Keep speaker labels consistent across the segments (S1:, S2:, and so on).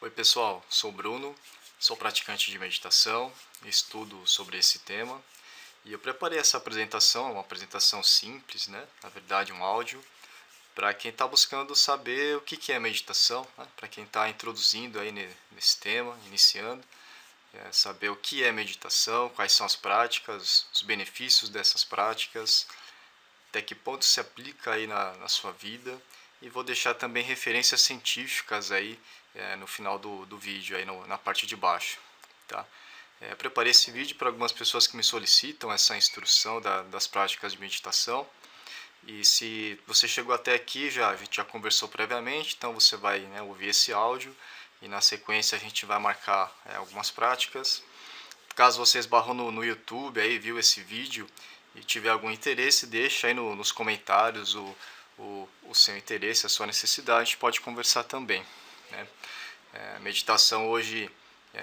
S1: Oi pessoal, sou o Bruno, sou praticante de meditação, estudo sobre esse tema e eu preparei essa apresentação, uma apresentação simples, né? Na verdade um áudio, para quem está buscando saber o que é meditação, né? Para quem está introduzindo aí nesse tema, iniciando, saber o que é meditação, quais são as práticas, os benefícios dessas práticas, até que ponto se aplica aí na sua vida, e vou deixar também referências científicas aí no final do vídeo, aí na parte de baixo. Tá? Preparei esse vídeo para algumas pessoas que me solicitam essa instrução das práticas de meditação, e se você chegou até aqui, a gente já conversou previamente, então você vai, né, ouvir esse áudio e na sequência a gente vai marcar algumas práticas. Caso você esbarrou no YouTube aí, viu esse vídeo e tiver algum interesse, deixa aí nos comentários o seu interesse, a sua necessidade, a gente pode conversar também, né? Meditação hoje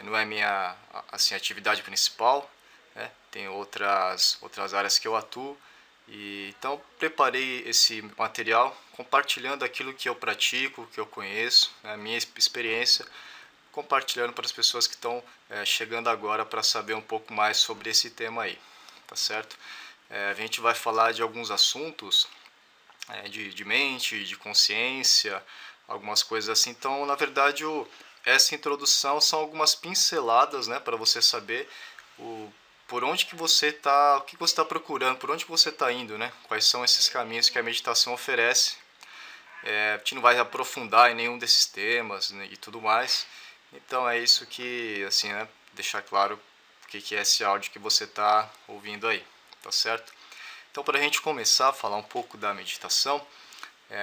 S1: não é minha assim, atividade principal, né? Tem outras áreas que eu atuo, e então preparei esse material compartilhando aquilo que eu pratico, que eu conheço, né? A minha experiência, compartilhando para as pessoas que estão chegando agora para saber um pouco mais sobre esse tema aí, tá certo? A gente vai falar de alguns assuntos de mente, de consciência, algumas coisas assim. Então, na verdade, essa introdução são algumas pinceladas, né, para você saber por onde que você está, o que você está procurando, por onde que você está indo, né? Quais são esses caminhos que a meditação oferece. A gente não vai aprofundar em nenhum desses temas, né, e tudo mais. Então é isso que, assim, né, deixar claro o que é esse áudio que você está ouvindo aí, tá certo? Então, para a gente começar a falar um pouco da meditação,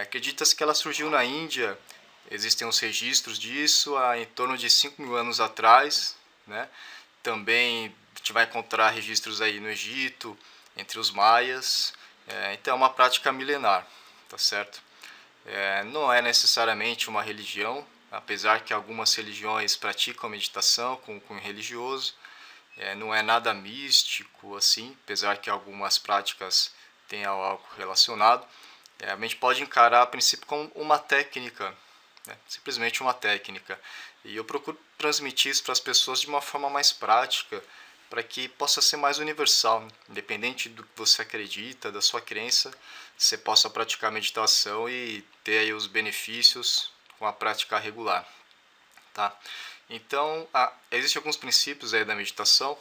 S1: acredita-se que ela surgiu na Índia, existem uns registros disso há em torno de 5.000 anos atrás, né? Também a gente vai encontrar registros aí no Egito, entre os maias, então é uma prática milenar, tá certo? Não é necessariamente uma religião, apesar que algumas religiões praticam meditação com cunho religioso. Não é nada místico assim, apesar que algumas práticas tenham algo relacionado. A gente pode encarar a princípio como uma técnica, né? Simplesmente uma técnica. E eu procuro transmitir isso para as pessoas de uma forma mais prática, para que possa ser mais universal, independente do que você acredita, da sua crença, você possa praticar meditação e ter aí os benefícios com a prática regular, tá? Então, existem alguns princípios aí da meditação.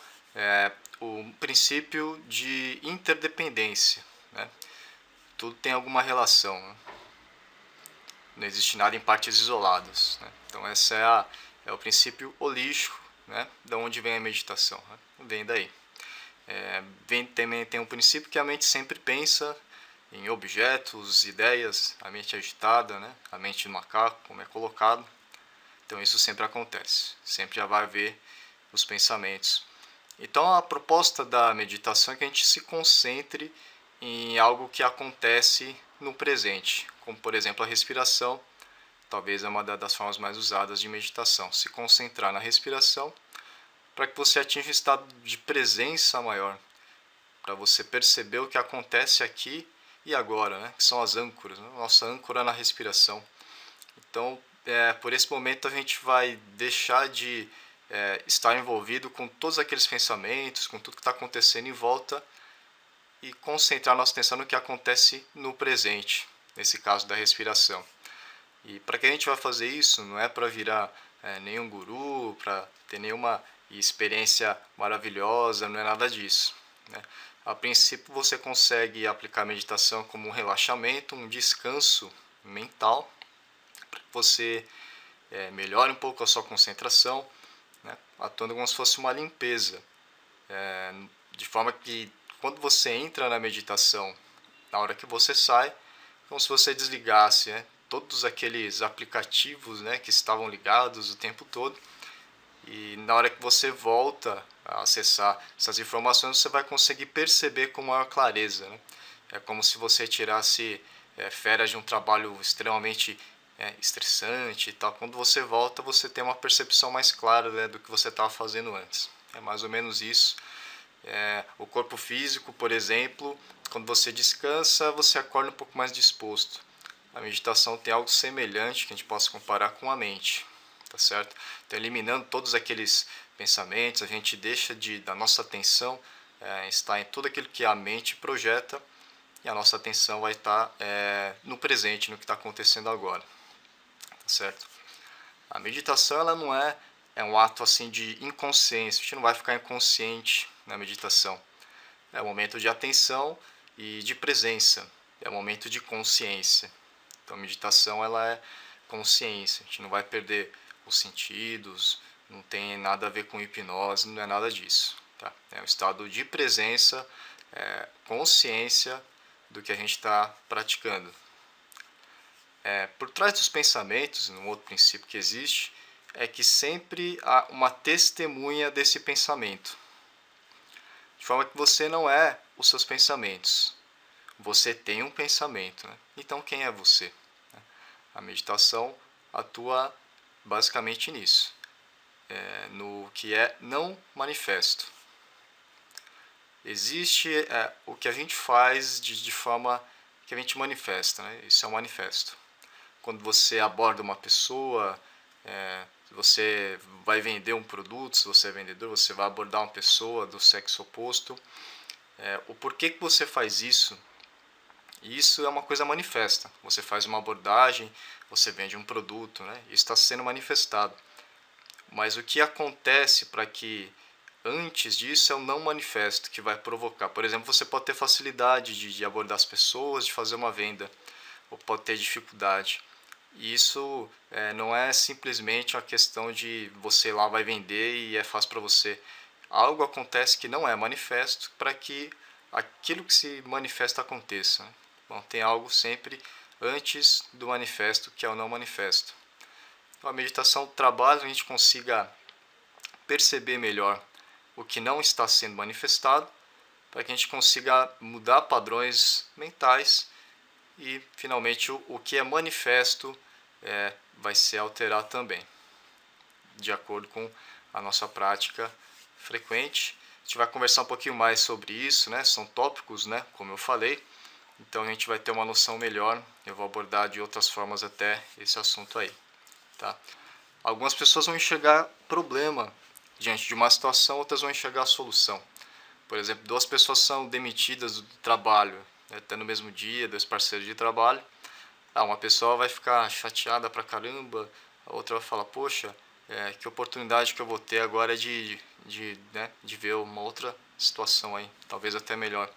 S1: O princípio de interdependência, né? Tudo tem alguma relação, né? Não existe nada em partes isoladas, né? Então, esse é o princípio holístico, né? Da onde vem a meditação, né? Vem daí. Também tem um princípio que a mente sempre pensa em objetos, ideias, a mente agitada, né? A mente do macaco, como é colocado. Então isso sempre acontece, sempre já vai haver os pensamentos. Então a proposta da meditação é que a gente se concentre em algo que acontece no presente, como por exemplo a respiração. Talvez é uma das formas mais usadas de meditação, se concentrar na respiração para que você atinja um estado de presença maior, para você perceber o que acontece aqui e agora, né? Que são as âncoras, né? Nossa âncora na respiração. Então, por esse momento a gente vai deixar de estar envolvido com todos aqueles pensamentos, com tudo que está acontecendo em volta, e concentrar nossa atenção no que acontece no presente, nesse caso da respiração. E para que a gente vai fazer isso, não é para virar nenhum guru, para ter nenhuma experiência maravilhosa, não é nada disso, né? A princípio você consegue aplicar a meditação como um relaxamento, um descanso mental, para que você melhore um pouco a sua concentração, né? Atuando como se fosse uma limpeza, de forma que quando você entra na meditação, na hora que você sai, como se você desligasse, né, todos aqueles aplicativos, né, que estavam ligados o tempo todo, e na hora que você volta a acessar essas informações, você vai conseguir perceber com maior clareza, né? É como se você tirasse férias de um trabalho extremamente estressante e tal. Quando você volta, você tem uma percepção mais clara, né, do que você estava fazendo antes. É mais ou menos isso. O corpo físico, por exemplo, quando você descansa, você acorda um pouco mais disposto. A meditação tem algo semelhante que a gente possa comparar com a mente, tá certo? Então, eliminando todos aqueles pensamentos, a gente deixa da nossa atenção estar em tudo aquilo que a mente projeta, e a nossa atenção vai estar no presente, no que está acontecendo agora, tá certo? A meditação, ela não é um ato assim de inconsciência, a gente não vai ficar inconsciente na meditação. É um momento de atenção e de presença, é um momento de consciência. Então, a meditação, ela é consciência, a gente não vai perder os sentidos, não tem nada a ver com hipnose, não é nada disso. Tá? É um estado de presença, consciência do que a gente está praticando. Por trás dos pensamentos, um outro princípio que existe, é que sempre há uma testemunha desse pensamento. De forma que você não é os seus pensamentos. Você tem um pensamento. Né? Então, quem é você? A meditação atua basicamente nisso, no que é não manifesto. Existe o que a gente faz de forma que a gente manifesta, né? Isso é um manifesto. Quando você aborda uma pessoa, você vai vender um produto, se você é vendedor, você vai abordar uma pessoa do sexo oposto. O porquê que você faz isso? Isso é uma coisa manifesta. Você faz uma abordagem, você vende um produto, né? Isso está sendo manifestado. Mas o que acontece para que antes disso é o não manifesto que vai provocar. Por exemplo, você pode ter facilidade de abordar as pessoas, de fazer uma venda, ou pode ter dificuldade. E isso não é simplesmente uma questão de você lá vai vender e é fácil para você. Algo acontece que não é manifesto para que aquilo que se manifesta aconteça. Bom, tem algo sempre antes do manifesto, que é o não manifesto. Então, a meditação trabalha para a gente consiga perceber melhor o que não está sendo manifestado, para que a gente consiga mudar padrões mentais e, finalmente, o que é manifesto vai ser alterado também, de acordo com a nossa prática frequente. A gente vai conversar um pouquinho mais sobre isso, né? São tópicos, né? Como eu falei. Então a gente vai ter uma noção melhor. Eu vou abordar de outras formas até esse assunto aí. Tá? Algumas pessoas vão enxergar problema diante de uma situação, outras vão enxergar a solução. Por exemplo, duas pessoas são demitidas do trabalho, né? Até no mesmo dia, dois parceiros de trabalho. Uma pessoa vai ficar chateada pra caramba, a outra vai falar, poxa, que oportunidade que eu vou ter agora de ver uma outra situação aí, talvez até melhor.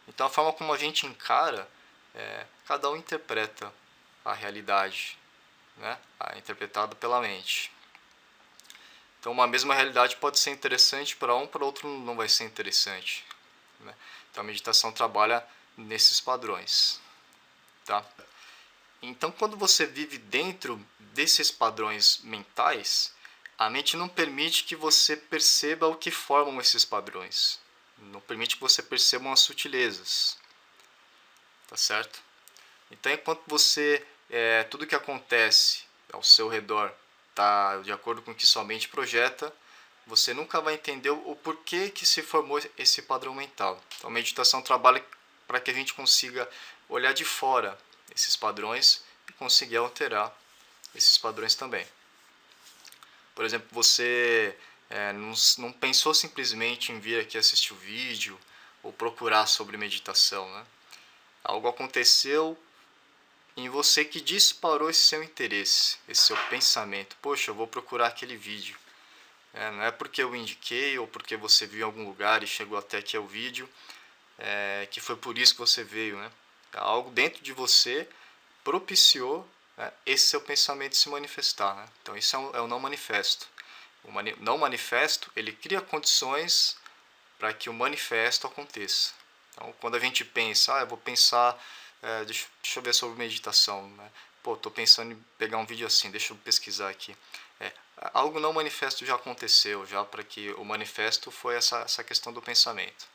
S1: Então a forma como a gente encara, cada um interpreta a realidade, né? Interpretada pela mente. Então uma mesma realidade pode ser interessante para um, para outro não vai ser interessante. Né? Então a meditação trabalha nesses padrões. Tá? Então quando você vive dentro desses padrões mentais, a mente não permite que você perceba o que formam esses padrões. Não permite que você perceba as sutilezas. Tá certo? Então, enquanto você, tudo que acontece ao seu redor está de acordo com o que sua mente projeta, você nunca vai entender o porquê que se formou esse padrão mental. Então, a meditação trabalha para que a gente consiga olhar de fora esses padrões e conseguir alterar esses padrões também. Por exemplo, você não pensou simplesmente em vir aqui assistir o vídeo ou procurar sobre meditação, né? Algo aconteceu em você que disparou esse seu interesse, esse seu pensamento. Poxa, eu vou procurar aquele vídeo. Não é porque eu indiquei ou porque você viu em algum lugar e chegou até aqui ao vídeo que foi por isso que você veio. Né? Algo dentro de você propiciou esse seu pensamento se manifestar. Né? Então isso é o não manifesto. O não manifesto, ele cria condições para que o manifesto aconteça. Então, quando a gente pensa, eu vou pensar, deixa eu ver sobre meditação, né? Pô, estou pensando em pegar um vídeo assim, deixa eu pesquisar aqui. Algo não manifesto já aconteceu, já para que o manifesto foi essa questão do pensamento.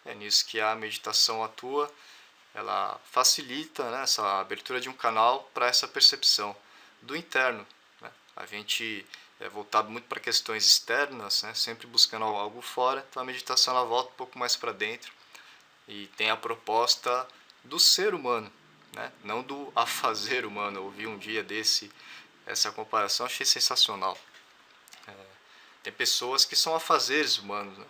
S1: É nisso que a meditação atua, ela facilita, né, essa abertura de um canal para essa percepção do interno. Né? A gente é voltado muito para questões externas, né, sempre buscando algo fora, então a meditação ela volta um pouco mais para dentro e tem a proposta do ser humano, né, não do afazer humano. Eu ouvi um dia desse essa comparação eu achei sensacional. Tem pessoas que são afazeres humanos, né?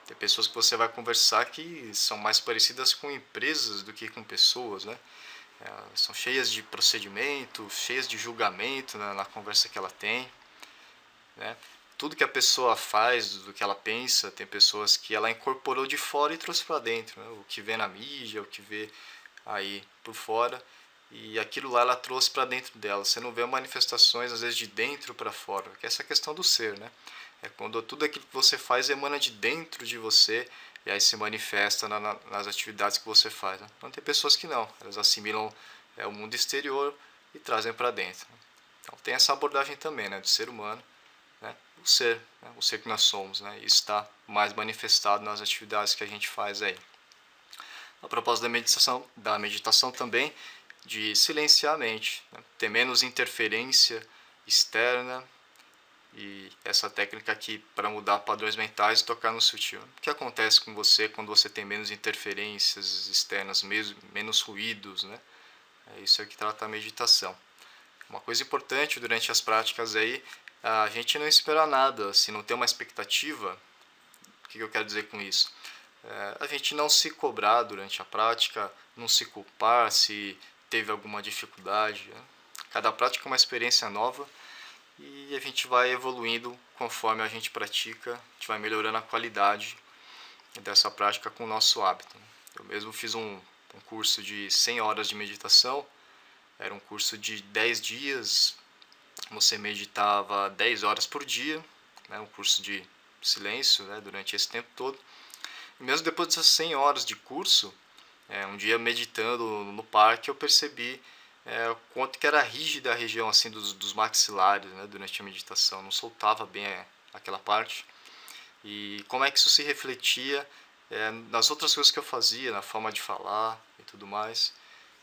S1: Tem pessoas que você vai conversar que são mais parecidas com empresas do que com pessoas, né? São cheias de procedimento, cheias de julgamento na conversa que ela tem, né? Tudo que a pessoa faz, do que ela pensa, tem pessoas que ela incorporou de fora e trouxe para dentro, né? O que vê na mídia, o que vê aí por fora, e aquilo lá ela trouxe para dentro dela. Você não vê manifestações às vezes de dentro para fora, que é essa questão do ser, né? É quando tudo aquilo que você faz emana de dentro de você e aí se manifesta nas atividades que você faz, né? Então tem pessoas que não, elas assimilam o mundo exterior e trazem para dentro. Então tem essa abordagem também, né, do ser humano, né, o ser que nós somos, né? Isso está mais manifestado nas atividades que a gente faz aí. A propósito da meditação também, de silenciar a mente, né? Ter menos interferência externa e essa técnica aqui para mudar padrões mentais e tocar no sutil. O que acontece com você quando você tem menos interferências externas, menos ruídos, né? É isso que trata a meditação. Uma coisa importante durante as práticas aí, a gente não esperar nada, se não tem uma expectativa. O que eu quero dizer com isso? A gente não se cobrar durante a prática, não se culpar se teve alguma dificuldade, né? Cada prática é uma experiência nova e a gente vai evoluindo conforme a gente pratica, a gente vai melhorando a qualidade dessa prática com o nosso hábito. Eu mesmo fiz um curso de 100 horas de meditação, era um curso de 10 dias, você meditava 10 horas por dia, né, um curso de silêncio, né, durante esse tempo todo. E mesmo depois dessas 100 horas de curso, um dia meditando no parque, eu percebi o quanto que era rígida a região assim dos maxilares, né, durante a meditação, não soltava bem aquela parte. E como é que isso se refletia nas outras coisas que eu fazia, na forma de falar e tudo mais.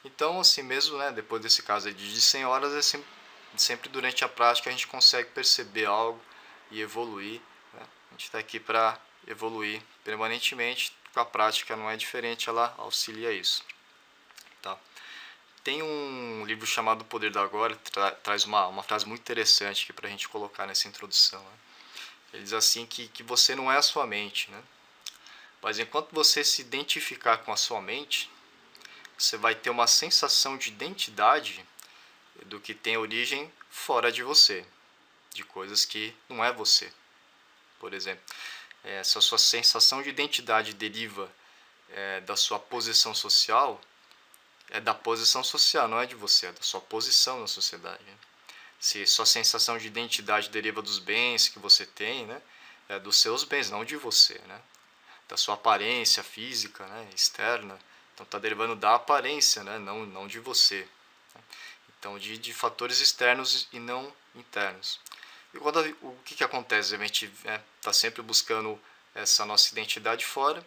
S1: Então, assim mesmo, né, depois desse caso aí de 100 horas, sempre durante a prática a gente consegue perceber algo e evoluir, né? A gente está aqui para evoluir permanentemente, a prática não é diferente, ela auxilia isso. Tá? Tem um livro chamado O Poder do Agora, traz uma frase muito interessante aqui para a gente colocar nessa introdução. Né? Ele diz assim que você não é a sua mente, né? Mas enquanto você se identificar com a sua mente, você vai ter uma sensação de identidade do que tem origem fora de você, de coisas que não é você. Por exemplo, essa sua sensação de identidade deriva da sua posição social, é da posição social, não é de você, é da sua posição na sociedade. Se sua sensação de identidade deriva dos bens que você tem, né, é dos seus bens, não de você, né, da sua aparência física, né, externa. Então está derivando da aparência, né, não de você. Então de fatores externos e não internos. E o que acontece? A gente está sempre buscando essa nossa identidade fora,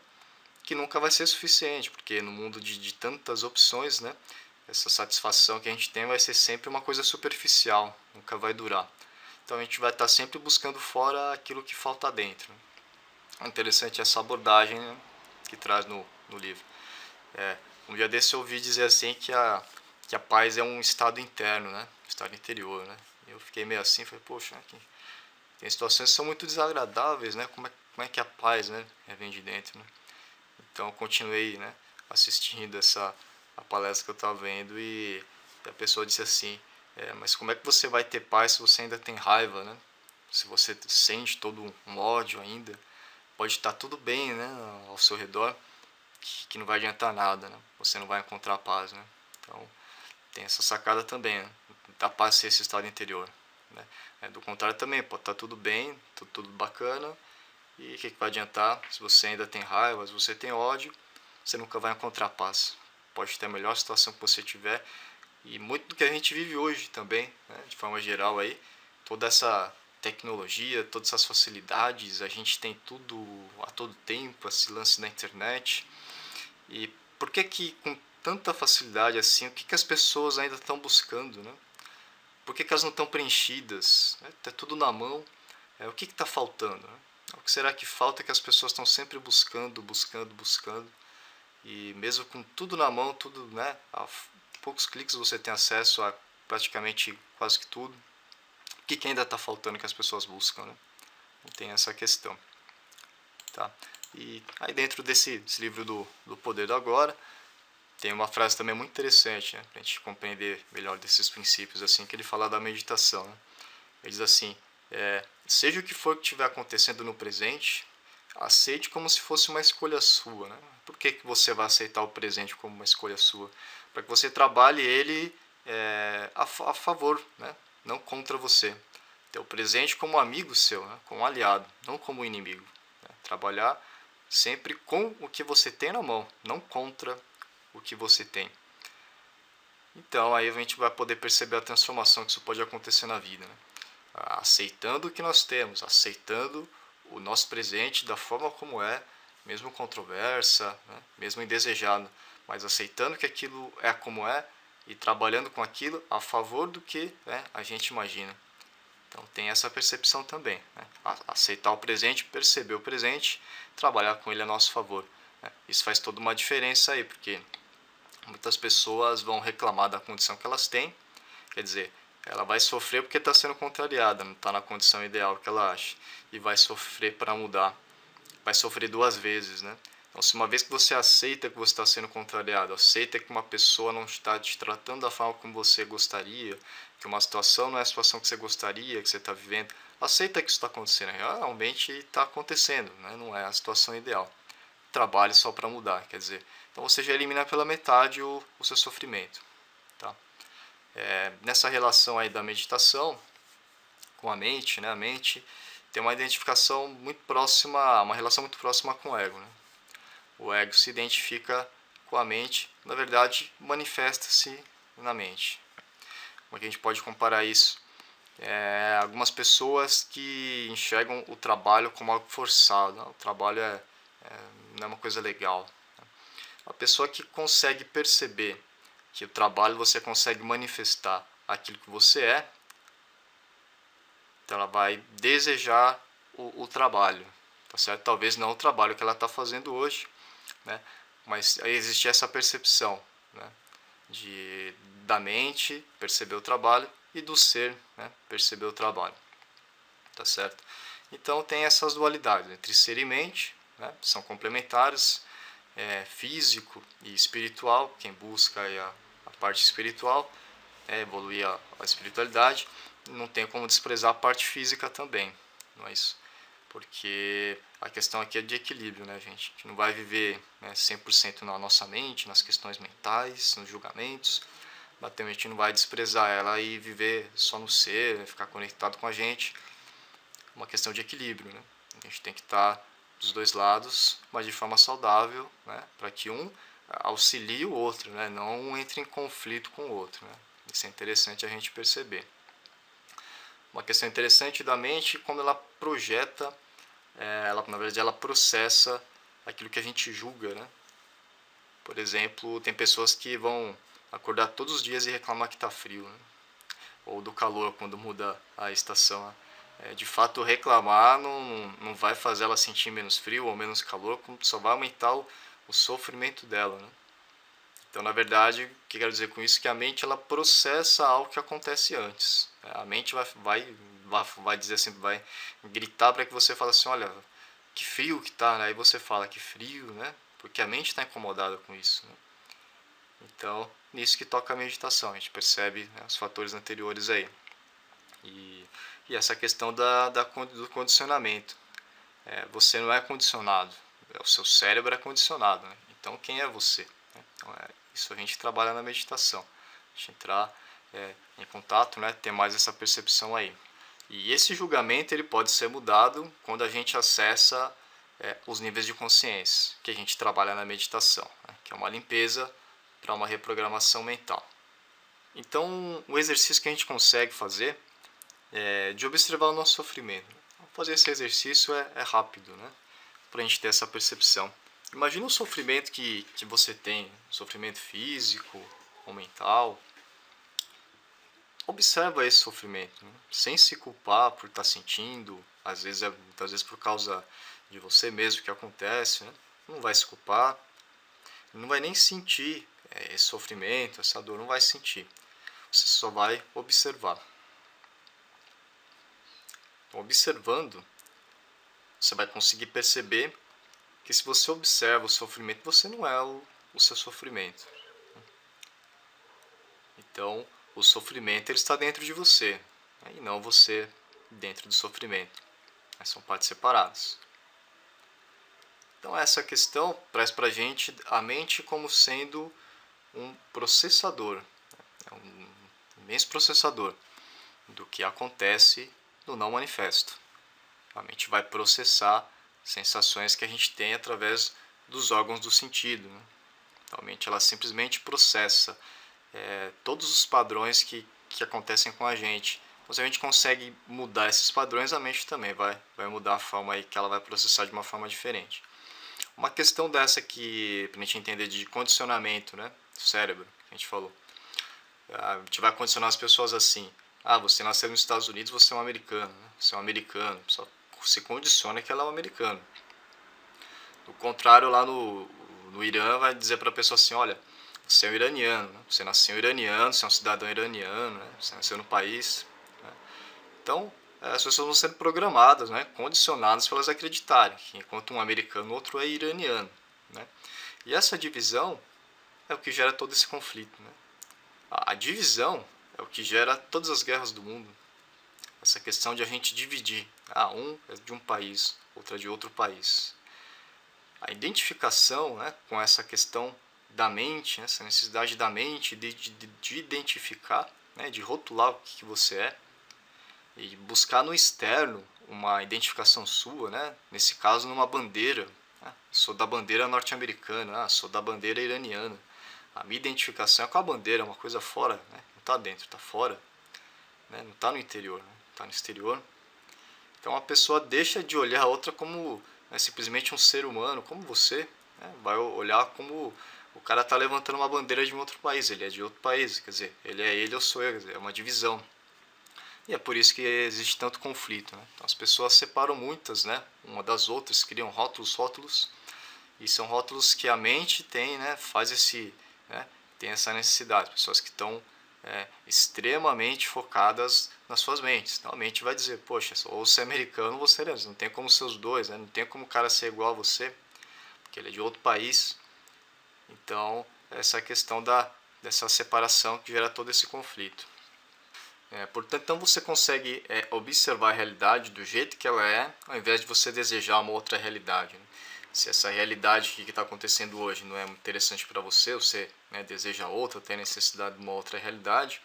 S1: que nunca vai ser suficiente, porque no mundo de tantas opções, né, essa satisfação que a gente tem vai ser sempre uma coisa superficial, nunca vai durar. Então a gente vai estar sempre buscando fora aquilo que falta dentro. É interessante essa abordagem, né, que traz no livro. Um dia desse eu ouvi dizer assim que a paz é um estado interno, né, um estado interior, né. Eu fiquei meio assim, falei, poxa, tem situações que são muito desagradáveis, né, como é que a paz, né, vem de dentro, né. Então eu continuei, né, assistindo a palestra que eu estava vendo e a pessoa disse assim, mas como é que você vai ter paz se você ainda tem raiva, né? Se você sente todo um ódio ainda, pode estar tudo bem, né, ao seu redor, que não vai adiantar nada, né? Você não vai encontrar paz, né? Então tem essa sacada também, né? Da paz ser esse estado interior, né? Do contrário também, pode estar tudo bem, tudo bacana, e o que vai adiantar se você ainda tem raiva, se você tem ódio, você nunca vai encontrar paz. Pode ter a melhor situação que você tiver, e muito do que a gente vive hoje também, né, de forma geral aí, toda essa tecnologia, todas essas facilidades, a gente tem tudo a todo tempo, esse lance da internet. E por que com tanta facilidade assim, o que as pessoas ainda estão buscando, né? Por que elas não estão preenchidas? Está tudo na mão. O que está faltando? Né? O que será que falta que as pessoas estão sempre buscando? E mesmo com tudo na mão, tudo, né? A poucos cliques você tem acesso a praticamente quase que tudo. o que ainda está faltando que as pessoas buscam, né? Tem essa questão. Tá? E aí dentro desse livro do Poder do Agora, tem uma frase também muito interessante, né, para a gente compreender melhor desses princípios, assim, que ele fala da meditação. Né? Ele diz assim, seja o que for que estiver acontecendo no presente, aceite como se fosse uma escolha sua. Né? Por que você vai aceitar o presente como uma escolha sua? Para que você trabalhe ele a favor, né? Não contra você. Ter o presente como amigo seu, né? Como aliado, não como inimigo. Né? Trabalhar sempre com o que você tem na mão, não contra o que você tem. Então aí a gente vai poder perceber a transformação que isso pode acontecer na vida. Né? Aceitando o que nós temos, aceitando o nosso presente da forma como é, mesmo controversa, né? Mesmo indesejado, mas aceitando que aquilo é como é e trabalhando com aquilo a favor do que, né, a gente imagina. Então tem essa percepção também. Né? Aceitar o presente, perceber o presente, trabalhar com ele a nosso favor. Né? Isso faz toda uma diferença aí, porque muitas pessoas vão reclamar da condição que elas têm, quer dizer, ela vai sofrer porque está sendo contrariada, não está na condição ideal que ela acha, e vai sofrer para mudar, vai sofrer duas vezes, né? Então, se uma vez que você aceita que você está sendo contrariado, aceita que uma pessoa não está te tratando da forma como você gostaria, que uma situação não é a situação que você gostaria, que você está vivendo, aceita que isso está acontecendo, realmente está acontecendo, né? Não é a situação ideal. Trabalhe só para mudar, quer dizer, então você já elimina pela metade o seu sofrimento. Tá? Nessa relação aí da meditação com a mente, né? A mente tem uma identificação muito próxima, uma relação muito próxima com o ego. Né? O ego se identifica com a mente, na verdade manifesta-se na mente. Como é que a gente pode comparar isso? Algumas pessoas que enxergam o trabalho como algo forçado. Não? O trabalho não é uma coisa legal. A pessoa que consegue perceber que o trabalho você consegue manifestar aquilo que você é, então ela vai desejar o trabalho, tá certo? Talvez não o trabalho que ela está fazendo hoje, né? Mas aí existe essa percepção, né? Da mente perceber o trabalho e do ser, né? Perceber o trabalho, tá certo? Então tem essas dualidades entre ser e mente, né? São complementares, físico e espiritual. Quem busca a parte espiritual, evoluir a espiritualidade, não tem como desprezar a parte física também, não é isso? Porque a questão aqui é de equilíbrio, né, gente? A gente não vai viver, né, 100% na nossa mente, nas questões mentais, nos julgamentos, mas também a gente não vai desprezar ela e viver só no ser, ficar conectado com a gente. É uma questão de equilíbrio, né? A gente tem que estar dos dois lados, mas de forma saudável, né? Para que um auxilie o outro, né? Não um entre em conflito com o outro. Né? Isso é interessante a gente perceber. Uma questão interessante da mente, quando ela projeta, ela, na verdade ela processa aquilo que a gente julga. Né? Por exemplo, tem pessoas que vão acordar todos os dias e reclamar que está frio, né? Ou do calor quando muda a estação. Né? De fato, reclamar não vai fazer ela sentir menos frio ou menos calor, só vai aumentar o sofrimento dela. Né? Então, na verdade, o que eu quero dizer com isso é que a mente ela processa algo que acontece antes. A mente vai dizer assim, vai gritar para que você fale assim, olha, que frio que tá, né? Aí você fala que frio, né? Porque a mente está incomodada com isso. Né? Então, nisso que toca a meditação, a gente percebe, né, os fatores anteriores aí. E essa questão do condicionamento. Você não é condicionado, o seu cérebro é condicionado. Né? Então, quem é você? Então, isso a gente trabalha na meditação. A gente entrar em contato, né, ter mais essa percepção aí. E esse julgamento ele pode ser mudado quando a gente acessa os níveis de consciência, que a gente trabalha na meditação, né, que é uma limpeza para uma reprogramação mental. Então, o exercício que a gente consegue fazer de observar o nosso sofrimento. Fazer esse exercício é rápido, né? Para a gente ter essa percepção. Imagina o sofrimento que você tem, sofrimento físico ou mental. Observa esse sofrimento, né? Sem se culpar por estar sentindo, muitas vezes por causa de você mesmo que acontece, né? Não vai se culpar, não vai nem sentir esse sofrimento, essa dor, não vai sentir. Você só vai observar. Então, observando, você vai conseguir perceber que se você observa o sofrimento, você não é o seu sofrimento. Então, o sofrimento ele está dentro de você, né? E não você dentro do sofrimento. São partes separadas. Então, essa questão traz para a gente a mente como sendo um processador, um imenso processador do que acontece no não manifesto. A mente vai processar sensações que a gente tem através dos órgãos do sentido, né? Então, a mente ela simplesmente processa todos os padrões que acontecem com a gente. Então, se a gente consegue mudar esses padrões, a mente também vai mudar a forma aí que ela vai processar de uma forma diferente. Uma questão dessa que, para a gente entender de condicionamento, né, do cérebro, que a gente falou. A gente vai condicionar as pessoas assim. Você nasceu nos Estados Unidos, você é um americano. Né? Você é um americano. Só se condiciona que ela é um americano. Do contrário, lá no Irã, vai dizer para a pessoa assim, olha, você é um iraniano, né? Você nasceu iraniano, você é um cidadão iraniano, né? Você nasceu no país. Né? Então, as pessoas vão sendo programadas, né? Condicionadas para elas acreditarem que enquanto um americano, o outro é iraniano. Né? E essa divisão é o que gera todo esse conflito. Né? A divisão é o que gera todas as guerras do mundo. Essa questão de a gente dividir. Um é de um país, outro é de outro país. A identificação, né, com essa questão da mente, essa necessidade da mente de identificar, né, de rotular o que você é e buscar no externo uma identificação sua, né, nesse caso numa bandeira. Né, sou da bandeira norte-americana, sou da bandeira iraniana. A minha identificação é com a bandeira, é uma coisa fora, né, não está dentro, está fora, né, não está no interior, né, está no exterior. Então a pessoa deixa de olhar a outra como simplesmente um ser humano, como você, né? Vai olhar como o cara está levantando uma bandeira de um outro país, ele é de outro país, quer dizer, ele é ele, eu sou eu, quer dizer, é uma divisão. E é por isso que existe tanto conflito. Né? Então as pessoas separam muitas, né, uma das outras, criam rótulos, e são rótulos que a mente tem, né, faz esse, né, tem essa necessidade, pessoas que estão extremamente focadas nas suas mentes. Então a mente vai dizer, poxa, ou você é americano ou você é iraniano, não tem como ser os dois, né? Não tem como o cara ser igual a você, porque ele é de outro país. Então essa questão dessa separação que gera todo esse conflito. Portanto, então você consegue observar a realidade do jeito que ela é, ao invés de você desejar uma outra realidade. Né? Se essa realidade que está acontecendo hoje não é interessante para você, você deseja outra, tem necessidade de uma outra realidade,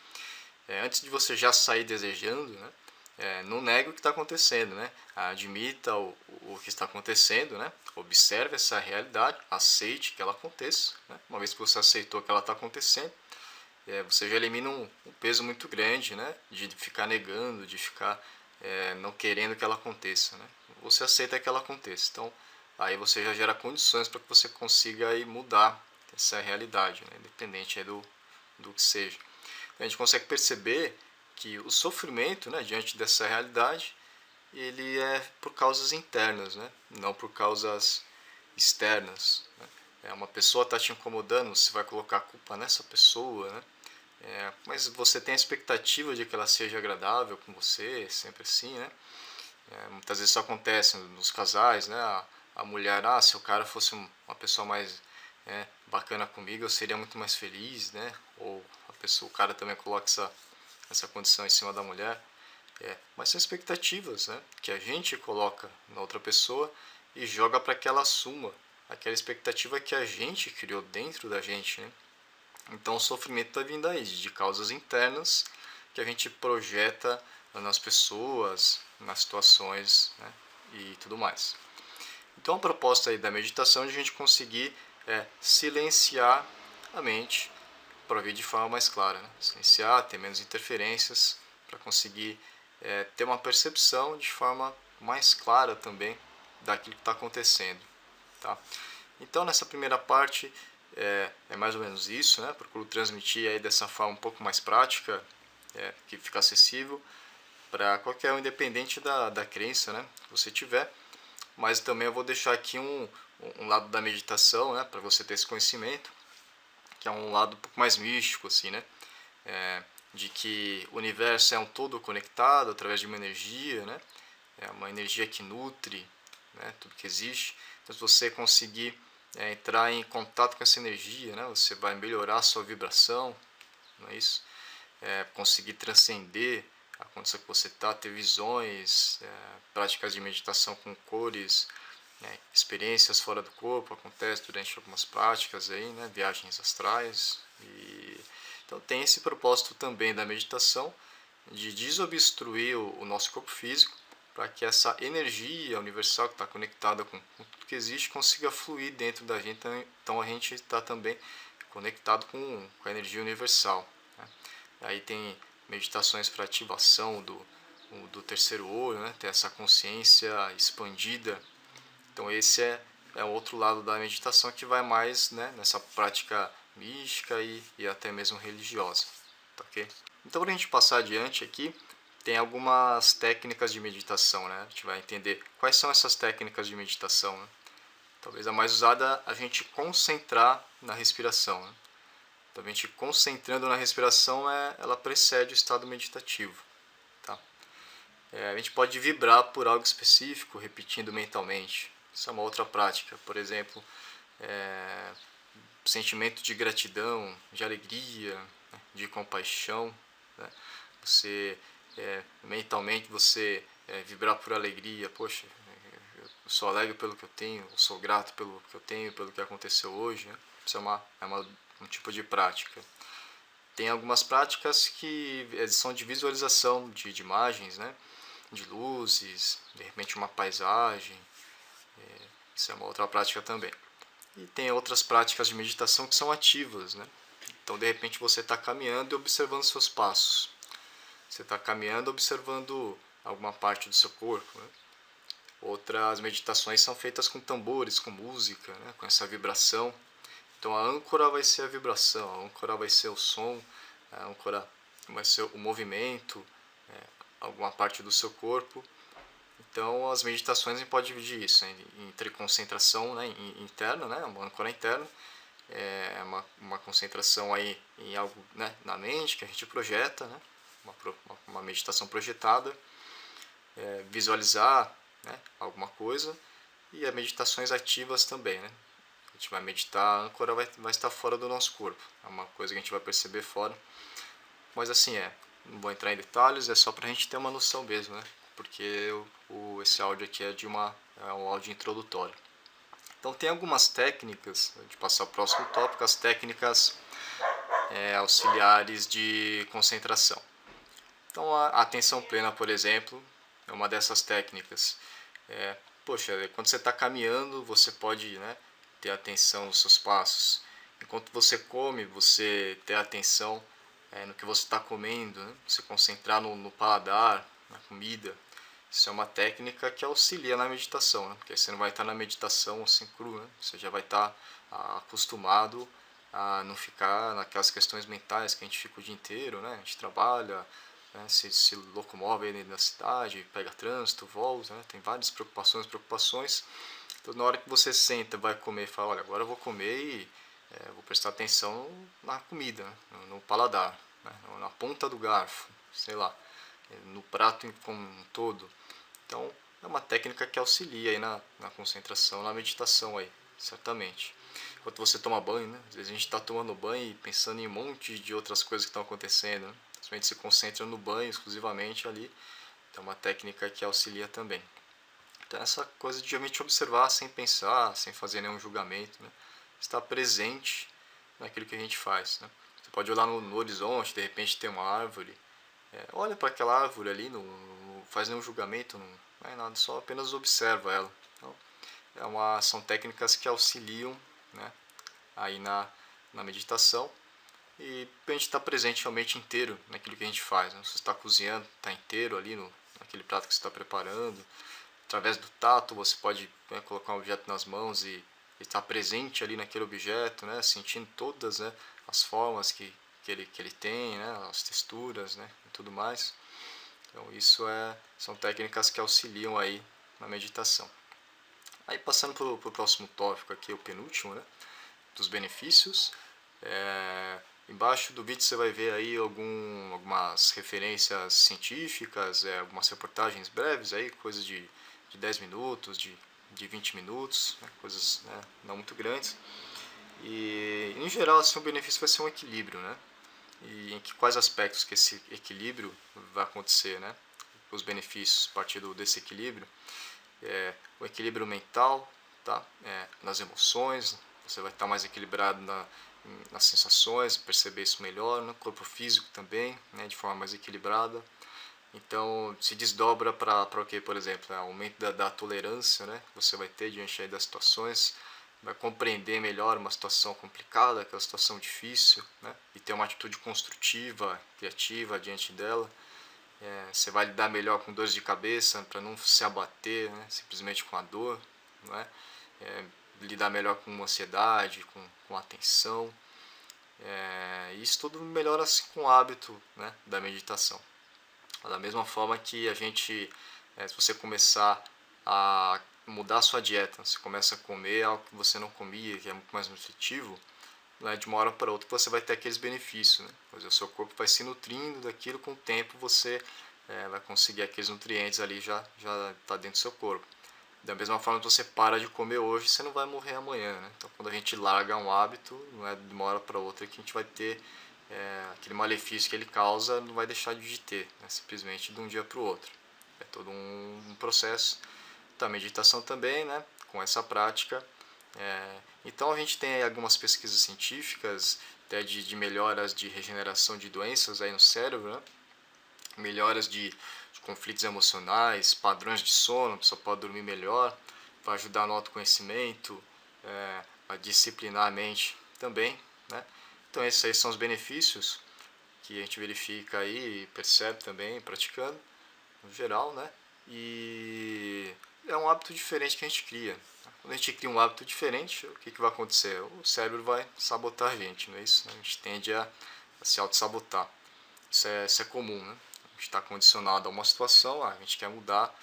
S1: antes de você já sair desejando, né, não negue o que está acontecendo, né? Admita o que está acontecendo, né? Observe essa realidade, aceite que ela aconteça. Né? Uma vez que você aceitou que ela está acontecendo, você já elimina um peso muito grande, né? De ficar negando, de ficar não querendo que ela aconteça. Né? Você aceita que ela aconteça. Então, aí você já gera condições para que você consiga aí mudar essa realidade, né? Independente aí do que seja. Então, a gente consegue perceber que o sofrimento, né, diante dessa realidade, ele é por causas internas, né? Não por causas externas. Né? Uma pessoa está te incomodando, você vai colocar a culpa nessa pessoa, né? Mas você tem a expectativa de que ela seja agradável com você, sempre assim, né? Muitas vezes isso acontece nos casais, né? A mulher, se o cara fosse uma pessoa mais bacana comigo, eu seria muito mais feliz, né? Ou o cara também coloca essa condição em cima da mulher. Mas são expectativas, né? Que a gente coloca na outra pessoa e joga para que ela assuma aquela expectativa que a gente criou dentro da gente, né? Então o sofrimento está vindo aí, de causas internas que a gente projeta nas pessoas, nas situações, né, e tudo mais. Então a proposta aí da meditação é a gente conseguir silenciar a mente para ver de forma mais clara. Né? Silenciar, ter menos interferências, para conseguir ter uma percepção de forma mais clara também daquilo que está acontecendo. Tá? Então nessa primeira parte é mais ou menos isso, né? Procuro transmitir aí dessa forma um pouco mais prática, que fica acessível para qualquer um, independente da crença, né, que você tiver. Mas também eu vou deixar aqui um lado da meditação, né, para você ter esse conhecimento, que é um lado um pouco mais místico, assim, né, de que o universo é um todo conectado através de uma energia, né, é uma energia que nutre, né, tudo que existe. Então, se você conseguir entrar em contato com essa energia, né, você vai melhorar a sua vibração, não é isso? Conseguir transcender a condição que você está, ter visões, práticas de meditação com cores, experiências fora do corpo, acontece durante algumas práticas aí, né, viagens astrais. Então tem esse propósito também da meditação, de desobstruir o nosso corpo físico, para que essa energia universal que está conectada com tudo que existe consiga fluir dentro da gente. Então a gente está também conectado com a energia universal, né? Aí tem meditações para ativação do terceiro olho, né? Ter essa consciência expandida. Então esse é o outro lado da meditação, que vai mais, né, nessa prática mística e até mesmo religiosa. Tá, ok? Então, para a gente passar adiante aqui, tem algumas técnicas de meditação, né? A gente vai entender quais são essas técnicas de meditação, né? Talvez a mais usada a gente concentrar na respiração, né? Então, a gente concentrando na respiração, ela precede o estado meditativo. Tá? A gente pode vibrar por algo específico, repetindo mentalmente. Isso é uma outra prática. Por exemplo, sentimento de gratidão, de alegria, né? De compaixão, né? Você mentalmente você vibrar por alegria. Poxa, eu sou alegre pelo que eu tenho, eu sou grato pelo que eu tenho, pelo que aconteceu hoje, né? Isso é um tipo de prática. Tem algumas práticas que são de visualização de imagens, né? De luzes, de repente uma paisagem. Isso é uma outra prática também. E tem outras práticas de meditação que são ativas, né? Então, de repente, você está caminhando e observando seus passos. Você está caminhando observando alguma parte do seu corpo, né? Outras meditações são feitas com tambores, com música, né? Com essa vibração. Então, a âncora vai ser a vibração, a âncora vai ser o som, a âncora vai ser o movimento, alguma parte do seu corpo. Então, as meditações a gente pode dividir isso entre concentração, né, interna, né, uma âncora interna, uma concentração aí em algo, né, na mente que a gente projeta, né, uma meditação projetada, visualizar, né, alguma coisa, e as meditações ativas também, né. A gente vai meditar, a âncora vai estar fora do nosso corpo, é uma coisa que a gente vai perceber fora, mas assim não vou entrar em detalhes, é só para a gente ter uma noção mesmo, né, porque esse áudio aqui é um áudio introdutório. Então tem algumas técnicas, de passar ao próximo tópico, as técnicas auxiliares de concentração. Então a atenção plena, por exemplo, é uma dessas técnicas. Poxa, quando você está caminhando, você pode, né, ter atenção nos seus passos. Enquanto você come, você ter atenção no que você está comendo, né? Se concentrar no paladar, na comida. Isso é uma técnica que auxilia na meditação, né? Porque você não vai estar na meditação assim cru, né? Você já vai estar acostumado a não ficar naquelas questões mentais que a gente fica o dia inteiro, né? A gente trabalha, né? Se locomove aí dentro da cidade, pega trânsito, volta, né? Tem várias preocupações. Então, na hora que você senta, vai comer e fala, olha, agora eu vou comer e vou prestar atenção na comida, né? No paladar, né? Na ponta do garfo, sei lá, no prato como um todo. Então, é uma técnica que auxilia aí na concentração, na meditação aí, certamente. Enquanto você toma banho, né? Às vezes a gente está tomando banho e pensando em um monte de outras coisas que estão acontecendo, né? A gente se concentra no banho exclusivamente ali. Então, é uma técnica que auxilia também. Então, essa coisa de realmente observar sem pensar, sem fazer nenhum julgamento, né? Estar presente naquilo que a gente faz, né? Você pode olhar no horizonte, de repente tem uma árvore. Olha para aquela árvore ali, não faz nenhum julgamento, não é nada, só apenas observa ela. Então, são técnicas que auxiliam, né, aí na meditação, e a gente está presente realmente inteiro naquilo que a gente faz, né? Se você está cozinhando, está inteiro ali naquele prato que você está preparando. Através do tato você pode, né, colocar um objeto nas mãos e estar presente ali naquele objeto, né, sentindo todas, né, as formas que ele tem, né, as texturas, né, e tudo mais. Então isso são técnicas que auxiliam aí na meditação. Aí passando para o próximo tópico aqui, o penúltimo, né, dos benefícios. Embaixo do vídeo você vai ver aí algumas referências científicas, algumas reportagens breves aí, coisas de 10 minutos, de 20 minutos, né, coisas, né, não muito grandes. E em geral assim, o benefício vai ser um equilíbrio, né? E em quais aspectos que esse equilíbrio vai acontecer, né? Os benefícios a partir desse equilíbrio. O equilíbrio mental, tá? Nas emoções, você vai estar mais equilibrado nas sensações, perceber isso melhor, no corpo físico também, né? De forma mais equilibrada. Então, se desdobra para o que, por exemplo? Aumento da tolerância, né? Que você vai ter diante aí das situações, vai compreender melhor uma situação complicada, aquela situação difícil, né? E ter uma atitude construtiva, criativa diante dela. Você vai lidar melhor com dores de cabeça para não se abater, né, simplesmente com a dor, não é? Lidar melhor com ansiedade, com atenção. Isso tudo melhora assim, com o hábito, né, da meditação. Da mesma forma que a gente, se você começar a mudar a sua dieta, você começa a comer algo que você não comia, que é muito mais nutritivo, né, de uma hora para outra você vai ter aqueles benefícios, né? Pois o seu corpo vai se nutrindo daquilo, com o tempo você vai conseguir aqueles nutrientes ali, já está dentro do seu corpo. Da mesma forma que você para de comer hoje, você não vai morrer amanhã, né? Então quando a gente larga um hábito, não é de uma hora para outra que a gente vai ter aquele malefício que ele causa, não vai deixar de ter, né? Simplesmente de um dia para o outro. É todo um processo. Da meditação também, né? Com essa prática. Então a gente tem aí algumas pesquisas científicas até de melhoras de regeneração de doenças aí no cérebro, né? Melhoras de conflitos emocionais, padrões de sono, a pessoa pode dormir melhor, vai ajudar no autoconhecimento, a disciplinar a mente também, né? Então esses aí são os benefícios que a gente verifica aí e percebe também praticando, no geral, né? E é um hábito diferente que a gente cria. Quando a gente cria um hábito diferente, o que vai acontecer? O cérebro vai sabotar a gente, não é isso? A gente tende a se auto-sabotar. Isso é comum, né? A gente está condicionado a uma situação, a gente quer mudar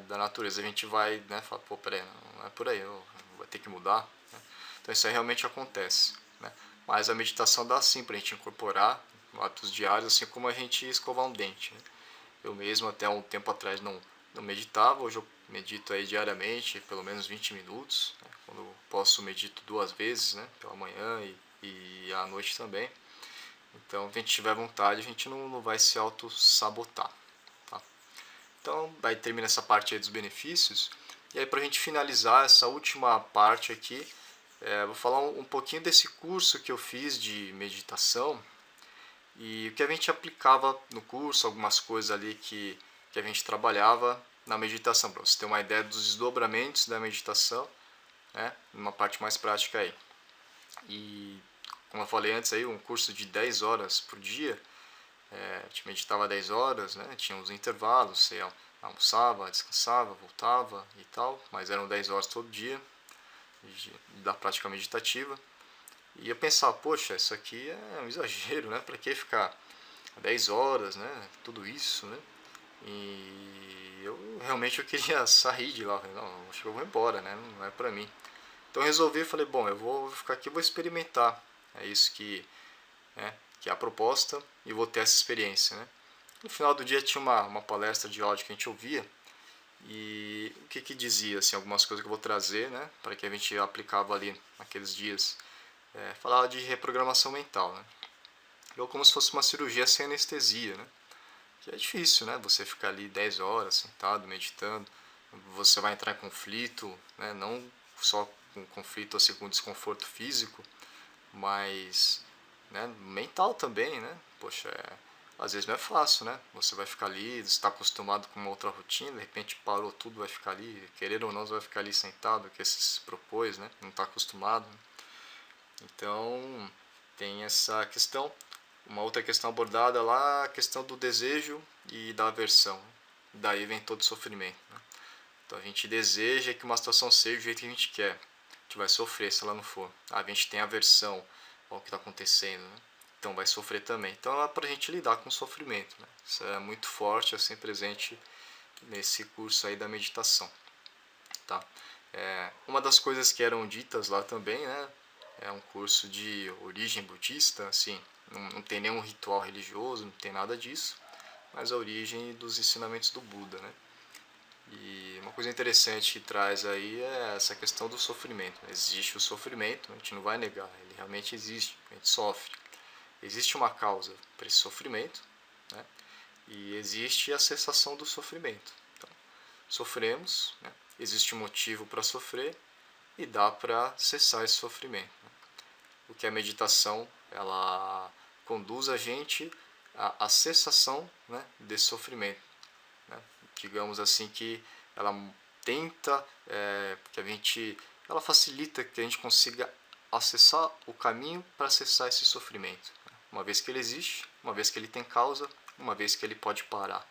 S1: da natureza. A gente vai, né, falar, pô, peraí, não é por aí, eu vou ter que mudar. Né? Então isso aí realmente acontece. Né? Mas a meditação dá sim para a gente incorporar hábitos diários, assim como a gente escovar um dente. Né? Eu mesmo até um tempo atrás não meditava, hoje eu medito aí diariamente, pelo menos 20 minutos. Né? Quando eu posso, medito 2 vezes, né? Pela manhã e à noite também. Então, se a gente tiver vontade, a gente não vai se auto-sabotar. Tá? Então, aí termina essa parte aí dos benefícios. E aí, para a gente finalizar essa última parte aqui, vou falar um pouquinho desse curso que eu fiz de meditação e o que a gente aplicava no curso, algumas coisas ali que a gente trabalhava na meditação, para você ter uma ideia dos desdobramentos da meditação, né, numa parte mais prática aí. E como eu falei antes aí, um curso de 10 horas por dia, a gente meditava 10 horas, né, tinha uns intervalos, você almoçava, descansava, voltava e tal, mas eram 10 horas todo dia da prática meditativa. E eu pensava, poxa, isso aqui é um exagero, né? Para que ficar 10 horas, né? Tudo isso, né? E eu queria sair de lá, falei, não, acho que eu vou embora, né? Não é pra mim. Então eu resolvi, falei, bom, eu vou ficar aqui, vou experimentar. É isso que é a proposta e vou ter essa experiência, né? No final do dia tinha uma palestra de áudio que a gente ouvia e o que dizia, assim, algumas coisas que eu vou trazer, né? Para que a gente aplicava ali naqueles dias. Falava de reprogramação mental, né? Ou como se fosse uma cirurgia sem anestesia, né? Que é difícil, né? Você ficar ali 10 horas sentado, meditando, você vai entrar em conflito, né? Não só com conflito assim, com desconforto físico, mas né, mental também, né? Poxa, às vezes não é fácil, né? Você vai ficar ali, está acostumado com uma outra rotina, de repente parou tudo, vai ficar ali, querer ou não, você vai ficar ali sentado, que você se propôs, né? Não está acostumado. Né? Então, tem essa questão. Uma outra questão abordada lá, a questão do desejo e da aversão. Daí vem todo o sofrimento. Né? Então a gente deseja que uma situação seja do jeito que a gente quer. A gente vai sofrer se ela não for. A gente tem aversão ao que está acontecendo. Né? Então vai sofrer também. Então é para a gente lidar com o sofrimento. Né? Isso é muito forte, assim, presente nesse curso aí da meditação. Tá? Uma das coisas que eram ditas lá também, né? é um curso de origem budista, assim, não tem nenhum ritual religioso, não tem nada disso, mas a origem dos ensinamentos do Buda, né? E uma coisa interessante que traz aí é essa questão do sofrimento. Existe o sofrimento, a gente não vai negar, ele realmente existe, a gente sofre. Existe uma causa para esse sofrimento, né? E existe a cessação do sofrimento. Então, sofremos, né? Existe um motivo para sofrer e dá para cessar esse sofrimento. Né? O que a meditação ela conduz a gente à cessação, né, desse sofrimento. Né? Digamos assim que ela tenta que a gente, ela facilita que a gente consiga acessar o caminho para acessar esse sofrimento. Uma vez que ele existe, uma vez que ele tem causa, uma vez que ele pode parar.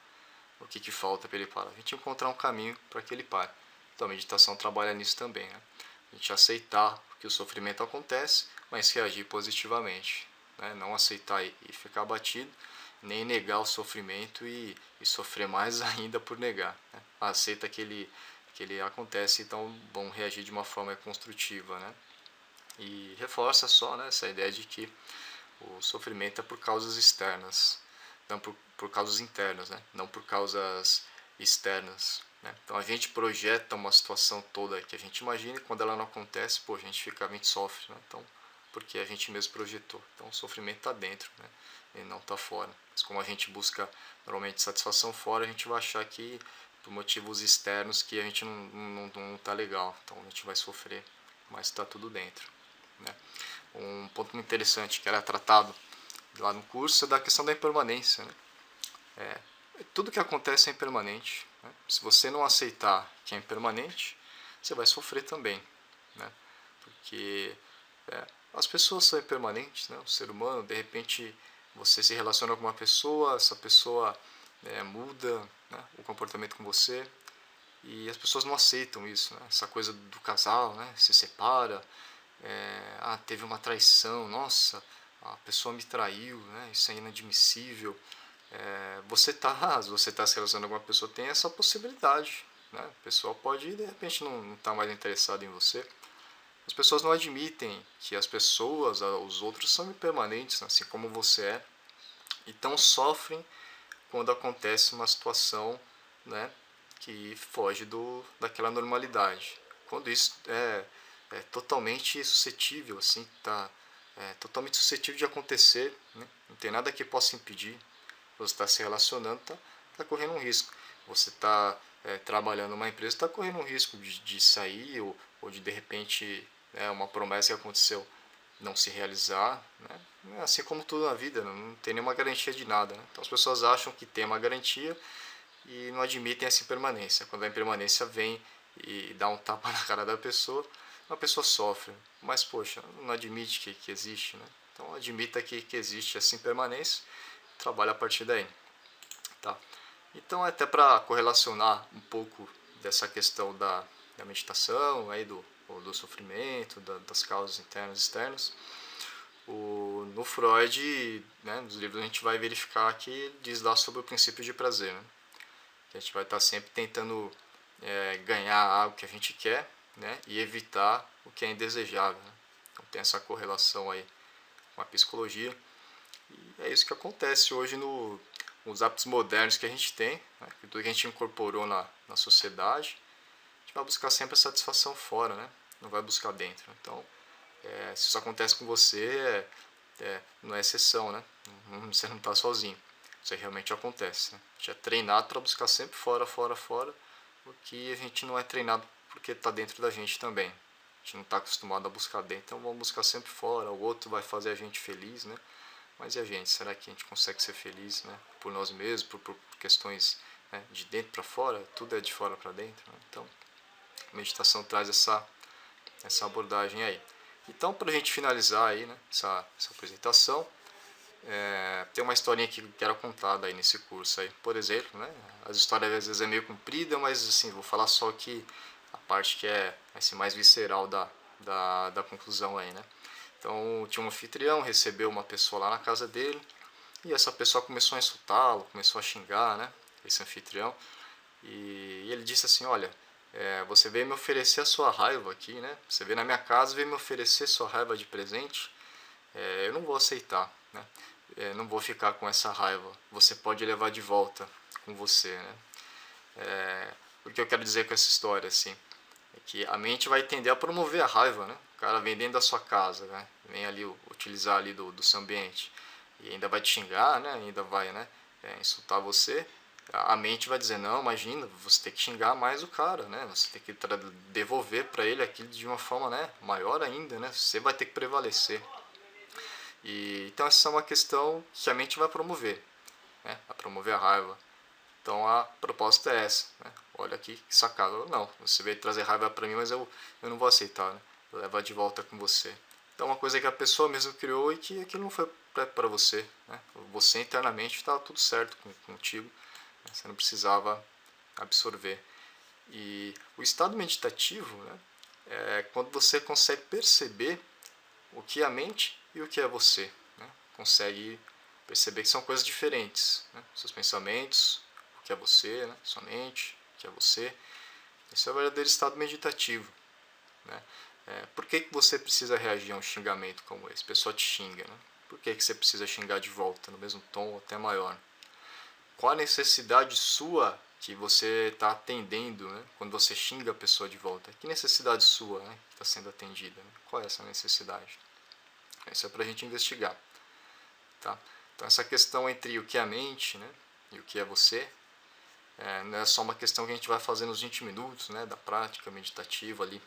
S1: O que falta para ele parar? A gente encontrar um caminho para que ele pare. Então a meditação trabalha nisso também. Né? A gente aceitar que o sofrimento acontece, mas reagir positivamente. Né? Não aceitar e ficar abatido, nem negar o sofrimento e sofrer mais ainda por negar. Né? Aceita que ele acontece, então vão reagir de uma forma construtiva. Né? E reforça só, né, essa ideia de que o sofrimento é por causas externas, não por causas internas, né? Não por causas externas. Né? Então a gente projeta uma situação toda que a gente imagina e quando ela não acontece, pô, a gente sofre. Né? Então, porque a gente mesmo projetou. Então o sofrimento está dentro, né? E não está fora. Mas como a gente busca normalmente satisfação fora, a gente vai achar que por motivos externos que a gente não está legal. Então a gente vai sofrer, mas está tudo dentro. Né? Um ponto muito interessante que era tratado lá no curso é da questão da impermanência. Né? Tudo que acontece é impermanente. Né? Se você não aceitar que é impermanente, você vai sofrer também. Né? Porque as pessoas são impermanentes, né? O ser humano, de repente, você se relaciona com uma pessoa, essa pessoa muda, né, o comportamento com você e as pessoas não aceitam isso. Né? Essa coisa do casal, né, se separa, teve uma traição, nossa, a pessoa me traiu, né, isso é inadmissível. Se você tá se relacionando com uma pessoa, tem essa possibilidade. Né? A pessoa pode, de repente, não estar mais interessada em você. As pessoas não admitem que as pessoas, os outros, são impermanentes, assim como você é. Então sofrem quando acontece uma situação, né, que foge daquela normalidade. Quando isso é totalmente suscetível, assim, totalmente suscetível de acontecer, né? Não tem nada que possa impedir. Você está se relacionando, está correndo um risco. Você está trabalhando numa empresa, está correndo um risco de sair ou de repente uma promessa que aconteceu não se realizar. Né? Assim como tudo na vida, não tem nenhuma garantia de nada. Né? Então as pessoas acham que tem uma garantia e não admitem essa impermanência. Quando a impermanência vem e dá um tapa na cara da pessoa, a pessoa sofre. Mas, poxa, não admite que existe. Né? Então admita que existe essa impermanência e trabalha a partir daí. Tá? Então, até para correlacionar um pouco dessa questão da meditação, aí do sofrimento, das causas internas e externas, no Freud, né, nos livros a gente vai verificar que ele diz lá sobre o princípio de prazer. Né? Que a gente vai estar sempre tentando ganhar algo que a gente quer, né, e evitar o que é indesejável. Né? Então tem essa correlação aí com a psicologia. E é isso que acontece hoje nos hábitos modernos que a gente tem, né? Tudo que a gente incorporou na sociedade, a gente vai buscar sempre a satisfação fora, né? Não vai buscar dentro. Então, se isso acontece com você, não é exceção, né? Você não está sozinho. Isso aí realmente acontece. Né? A gente é treinado para buscar sempre fora, fora, fora, o que a gente não é treinado porque está dentro da gente também. A gente não está acostumado a buscar dentro, então vamos buscar sempre fora. O outro vai fazer a gente feliz, né? Mas e a gente? Será que a gente consegue ser feliz, né? Por nós mesmos, por questões, né, de dentro para fora? Tudo é de fora para dentro. Né? Então, a meditação traz essa abordagem aí. Então, para a gente finalizar aí, né, essa apresentação, tem uma historinha que eu quero contar aí nesse curso aí. Por exemplo, né, as histórias às vezes é meio comprida, mas assim, vou falar só que a parte que é assim, mais visceral da conclusão aí, né. Então, tinha um anfitrião, recebeu uma pessoa lá na casa dele, e essa pessoa começou a insultá-lo, começou a xingar, né, esse anfitrião, e ele disse assim, olha, Você veio me oferecer a sua raiva aqui, né? Você veio na minha casa e veio me oferecer sua raiva de presente. Eu não vou aceitar, né? Não vou ficar com essa raiva. Você pode levar de volta com você, né? O que eu quero dizer com essa história, assim, é que a mente vai tender a promover a raiva, né? O cara vem dentro da sua casa, né? Vem ali utilizar ali do seu ambiente e ainda vai te xingar, né? Ainda vai, né? Insultar você. A mente vai dizer, não, imagina, você tem que xingar mais o cara, né? Você tem que devolver para ele aquilo de uma forma, né, maior ainda, né? Você vai ter que prevalecer. Então essa é uma questão que a mente vai promover, né? Vai promover a raiva. Então a proposta é essa, né? Olha aqui que sacada. Não, você veio trazer raiva para mim, mas eu não vou aceitar, né? Levar de volta com você. Então uma coisa que a pessoa mesmo criou e que aquilo não foi para você, né? Você internamente estava tudo certo contigo, né? Você não precisava absorver. E o estado meditativo, né, é quando você consegue perceber o que é a mente e o que é você, né? Consegue perceber que são coisas diferentes, né? Seus pensamentos, o que é você, né? Sua mente, o que é você. Esse é o verdadeiro estado meditativo, né? Por que você precisa reagir a um xingamento como esse? A pessoa te xinga, né? Por que você precisa xingar de volta, no mesmo tom ou até maior? Qual a necessidade sua que você está atendendo, né? Quando você xinga a pessoa de volta? Que necessidade sua, né, que está sendo atendida? Né? Qual é essa necessidade? Isso é para a gente investigar. Tá? Então essa questão entre o que é a mente, né, e o que é você, não é só uma questão que a gente vai fazer nos 20 minutos, né, da prática meditativa ali.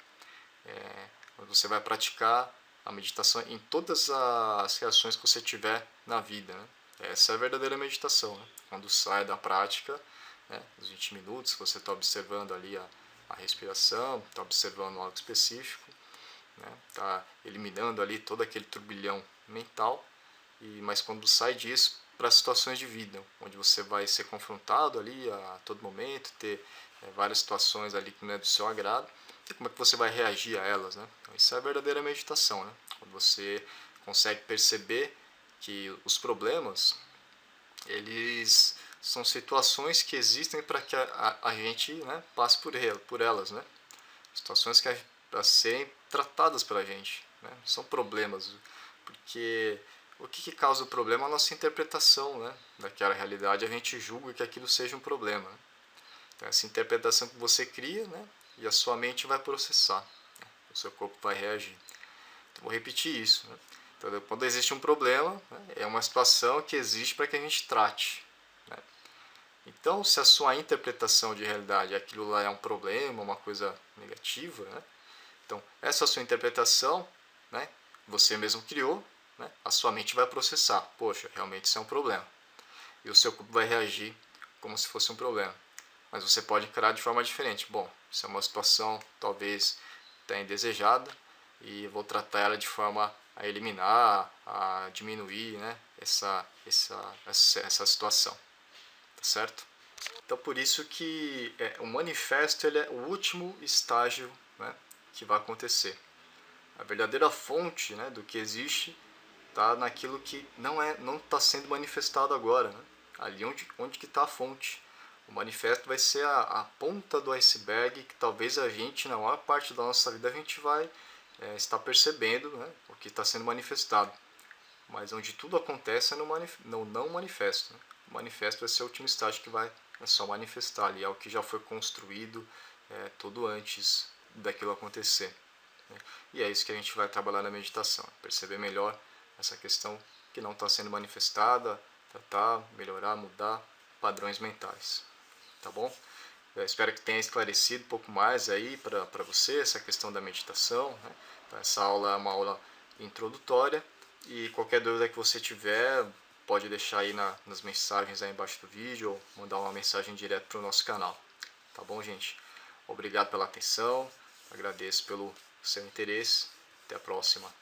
S1: Quando você vai praticar a meditação em todas as reações que você tiver na vida, né? Essa é a verdadeira meditação, né? Quando sai da prática, né, os 20 minutos, você está observando ali a respiração, está observando algo específico, né? Está eliminando ali todo aquele turbilhão mental, mas quando sai disso para situações de vida, onde você vai ser confrontado ali a todo momento, ter várias situações ali que não é do seu agrado, e como é que você vai reagir a elas, né? Então, isso é a verdadeira meditação, né? Quando você consegue perceber que os problemas, eles são situações que existem para que a gente, né, passe por elas, né? Situações que para serem tratadas pela gente, né? São problemas, porque o que causa o problema é a nossa interpretação, né, daquela realidade. A gente julga que aquilo seja um problema, né? Então, essa interpretação que você cria, né, e a sua mente vai processar, né? O seu corpo vai reagir. Então, vou repetir isso, né? Então, quando existe um problema, né, é uma situação que existe para que a gente trate, né? Então, se a sua interpretação de realidade, aquilo lá é um problema, uma coisa negativa, né? Então, essa sua interpretação, né, você mesmo criou, né, a sua mente vai processar. Poxa, realmente isso é um problema. E o seu corpo vai reagir como se fosse um problema. Mas você pode encarar de forma diferente. Bom, isso é uma situação talvez até indesejada e vou tratar ela de forma a eliminar, a diminuir, né, essa situação. Tá certo? Então por isso que o manifesto ele é o último estágio, né, que vai acontecer. A verdadeira fonte, né, do que existe está naquilo que não está sendo manifestado agora, né? Ali onde que está a fonte. O manifesto vai ser a ponta do iceberg que talvez a gente, na maior parte da nossa vida, a gente vai estar percebendo, né, o que está sendo manifestado. Mas onde tudo acontece é no não manifesto, né? O manifesto vai ser o último estágio que vai só manifestar ali, é o que já foi construído tudo antes daquilo acontecer, né? E é isso que a gente vai trabalhar na meditação, perceber melhor essa questão que não está sendo manifestada, tratar, melhorar, mudar padrões mentais, tá bom? Eu espero que tenha esclarecido um pouco mais aí para você essa questão da meditação, né? Então, essa aula é uma aula introdutória e qualquer dúvida que você tiver pode deixar aí nas mensagens aí embaixo do vídeo ou mandar uma mensagem direto para o nosso canal, tá bom, gente? Obrigado pela atenção, agradeço pelo seu interesse, até a próxima.